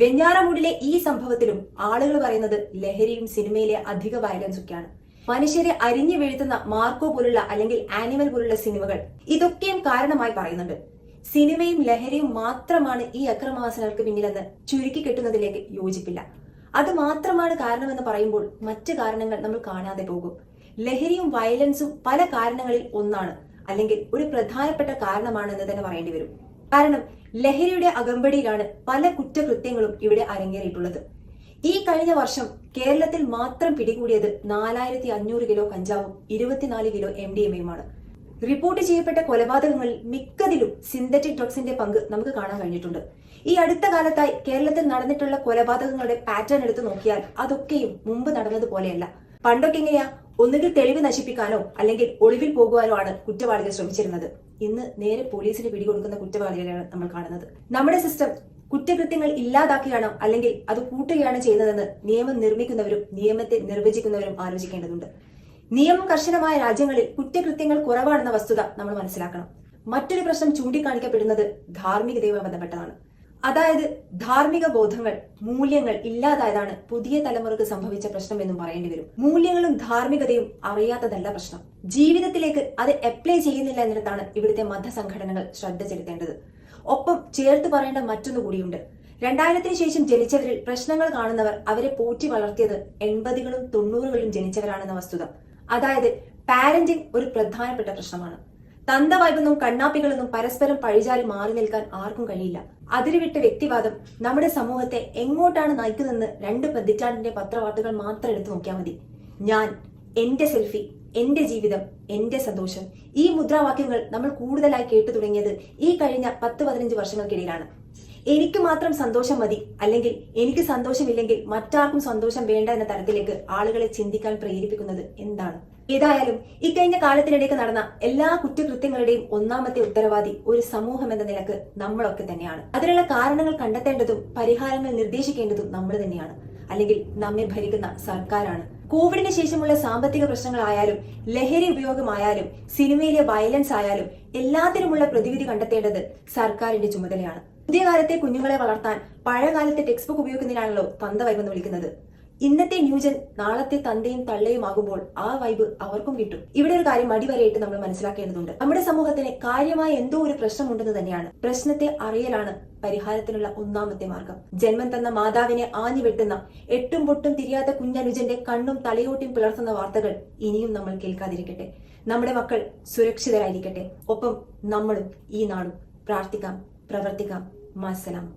വെഞ്ഞാറമൂടിലെ ഈ സംഭവത്തിലും ആളുകൾ പറയുന്നത് ലഹരിയും സിനിമയിലെ അധിക വയലൻസ് ഒക്കെയാണ്. മനുഷ്യരെ അരിഞ്ഞു വീഴ്ത്തുന്ന മാർക്കോ പോലുള്ള അല്ലെങ്കിൽ ആനിമൽ പോലുള്ള സിനിമകൾ ഇതൊക്കെയും കാരണമായി പറയുന്നുണ്ട്. സിനിമയും ലഹരിയും മാത്രമാണ് ഈ അക്രമവാസനകൾക്ക് പിന്നിലെന്ന് ചുരുക്കി കെട്ടുന്നതിലേക്ക് യോജിപ്പില്ല. അത് മാത്രമാണ് കാരണമെന്ന് പറയുമ്പോൾ മറ്റു കാരണങ്ങൾ നമ്മൾ കാണാതെ പോകും. ലഹരിയും വയലൻസും പല കാരണങ്ങളിൽ ഒന്നാണ്, അല്ലെങ്കിൽ ഒരു പ്രധാനപ്പെട്ട കാരണമാണെന്ന് തന്നെ പറയേണ്ടി വരും. കാരണം ലഹരിയുടെ അകമ്പടിയിലാണ് പല കുറ്റകൃത്യങ്ങളും ഇവിടെ അരങ്ങേറിയിട്ടുള്ളത്. ഈ കഴിഞ്ഞ വർഷം കേരളത്തിൽ മാത്രം പിടികൂടിയത് 4500 കിലോ കഞ്ചാവും 24 കിലോ MDMA-യുമാണ്. റിപ്പോർട്ട് ചെയ്യപ്പെട്ട കൊലപാതകങ്ങളിൽ മിക്കതിലും സിന്തറ്റിക് ഡ്രഗ്സിന്റെ പങ്ക് നമുക്ക് കാണാൻ കഴിഞ്ഞിട്ടുണ്ട്. ഈ അടുത്ത കാലത്തായി കേരളത്തിൽ നടന്നിട്ടുള്ള കൊലപാതകങ്ങളുടെ പാറ്റേൺ എടുത്ത് നോക്കിയാൽ അതൊക്കെയും മുമ്പ് നടന്നതുപോലെയല്ല. പണ്ടൊക്കെ എങ്ങനെയാ, ഒന്നുകിൽ തെളിവ് നശിപ്പിക്കാനോ അല്ലെങ്കിൽ ഒളിവിൽ പോകുവാനോ ആണ് കുറ്റവാളികൾ ശ്രമിച്ചിരുന്നത്. ഇന്ന് നേരെ പോലീസിന് പിടികൊടുക്കുന്ന കുറ്റവാളികളെയാണ് നമ്മൾ കാണുന്നത്. നമ്മുടെ സിസ്റ്റം കുറ്റകൃത്യങ്ങൾ ഇല്ലാതാക്കുകയാണോ അല്ലെങ്കിൽ അത് കൂട്ടുകയാണ് ചെയ്യുന്നതെന്ന് നിയമം നിർമ്മിക്കുന്നവരും നിയമത്തെ നിർവചിക്കുന്നവരും ആലോചിക്കേണ്ടതുണ്ട്. നിയമം കർശനമായ രാജ്യങ്ങളിൽ കുറ്റകൃത്യങ്ങൾ കുറവാണെന്ന വസ്തുത നമ്മൾ മനസ്സിലാക്കണം. മറ്റൊരു പ്രശ്നം ചൂണ്ടിക്കാണിക്കപ്പെടുന്നത് ധാർമ്മികതയുമായി ബന്ധപ്പെട്ടതാണ്. അതായത് ധാർമ്മിക ബോധങ്ങൾ, മൂല്യങ്ങൾ ഇല്ലാതായതാണ് പുതിയ തലമുറക്ക് സംഭവിച്ച പ്രശ്നം എന്നും പറയേണ്ടി വരും. മൂല്യങ്ങളും ധാർമ്മികതയും അറിയാത്തതല്ല പ്രശ്നം, ജീവിതത്തിലേക്ക് അത് അപ്ലൈ ചെയ്യുന്നില്ല എന്നിടത്താണ് ഇവിടുത്തെ മതസംഘടനകൾ ശ്രദ്ധ ചെലുത്തേണ്ടത്. ഒപ്പം ചേർത്ത് പറയേണ്ട മറ്റൊന്നു കൂടിയുണ്ട്. 2000-ന് ശേഷം ജനിച്ചവരിൽ പ്രശ്നങ്ങൾ കാണുന്നവർ അവരെ പോറ്റി വളർത്തിയത് 80-കളും 90-കളിലും ജനിച്ചവരാണെന്ന വസ്തുത. അതായത് പാരന്റിംഗ് ഒരു പ്രധാനപ്പെട്ട പ്രശ്നമാണ്. തന്തവൈബെന്നും കണ്ണാപ്പികളെന്നും പരസ്പരം പഴിചാരി മാറി നിൽക്കാൻ ആർക്കും കഴിയില്ല. അതിരുവിട്ട വ്യക്തിവാദം നമ്മുടെ സമൂഹത്തെ എങ്ങോട്ടാണ് നയിക്കുന്നതെന്ന് 2 പതിറ്റാണ്ടിന്റെ പത്രവാർത്തകൾ മാത്രം എടുത്തു നോക്കിയാൽ മതി. ഞാൻ, എന്റെ സെൽഫി, എന്റെ ജീവിതം, എന്റെ സന്തോഷം, ഈ മുദ്രാവാക്യങ്ങൾ നമ്മൾ കൂടുതലായി കേട്ടു തുടങ്ങിയത് ഈ കഴിഞ്ഞ 10-15 വർഷങ്ങൾക്കിടയിലാണ്. എനിക്ക് മാത്രം സന്തോഷം മതി, അല്ലെങ്കിൽ എനിക്ക് സന്തോഷമില്ലെങ്കിൽ മറ്റാർക്കും സന്തോഷം വേണ്ട എന്ന തരത്തിലേക്ക് ആളുകളെ ചിന്തിക്കാൻ പ്രേരിപ്പിക്കുന്നത് എന്താണ്? ഏതായാലും ഇക്കഴിഞ്ഞ കാലത്തിനിടയ്ക്ക് നടന്ന എല്ലാ കുറ്റകൃത്യങ്ങളുടെയും ഒന്നാമത്തെ ഉത്തരവാദി ഒരു സമൂഹം എന്ന നിലക്ക് നമ്മളൊക്കെ തന്നെയാണ്. അതിനുള്ള കാരണങ്ങൾ കണ്ടെത്തേണ്ടതും പരിഹാരങ്ങൾ നിർദ്ദേശിക്കേണ്ടതും നമ്മൾ തന്നെയാണ്, അല്ലെങ്കിൽ നമ്മെ ഭരിക്കുന്ന സർക്കാരാണ്. കോവിഡിന് ശേഷമുള്ള സാമ്പത്തിക പ്രശ്നങ്ങളായാലും ലഹരി ഉപയോഗമായാലും സിനിമയിലെ വയലൻസ് ആയാലും എല്ലാത്തിനുമുള്ള പ്രതിവിധി കണ്ടെത്തേണ്ടത് സർക്കാരിന്റെ ചുമതലയാണ്. പുതിയ കാലത്തെ കുഞ്ഞുങ്ങളെ വളർത്താൻ പഴയ കാലത്തെ ടെക്സ്റ്റ് ബുക്ക് ഉപയോഗിക്കുന്നതിനാണല്ലോ തന്ത വൈബ് എന്ന് വിളിക്കുന്നത്. ഇന്നത്തെ ന്യൂജൻ നാളത്തെ തന്തയും തള്ളയും ആകുമ്പോൾ ആ വൈബ് അവർക്കും കിട്ടും. ഇവിടെ ഒരു കാര്യം അടിവരയിട്ട് നമ്മൾ മനസ്സിലാക്കേണ്ടതുണ്ട്. നമ്മുടെ സമൂഹത്തിന് കാര്യമായ എന്തോ ഒരു പ്രശ്നമുണ്ടെന്ന് തന്നെയാണ്. പ്രശ്നത്തെ അറിയലാണ് പരിഹാരത്തിനുള്ള ഒന്നാമത്തെ മാർഗം. ജന്മം തന്ന മാതാവിനെ ആഞ്ഞു വെട്ടുന്ന, എട്ടും പൊട്ടും തിരിയാത്ത കുഞ്ഞനുജന്റെ കണ്ണും തലയോട്ടിയും പിളർത്തുന്ന വാർത്തകൾ ഇനിയും നമ്മൾ കേൾക്കാതിരിക്കട്ടെ. നമ്മുടെ മക്കൾ സുരക്ഷിതരായിരിക്കട്ടെ. ഒപ്പം നമ്മളും ഈ നാടും. പ്രാർത്ഥിക്കാം, പ്രവർത്തിക്കാം. മാസലാം.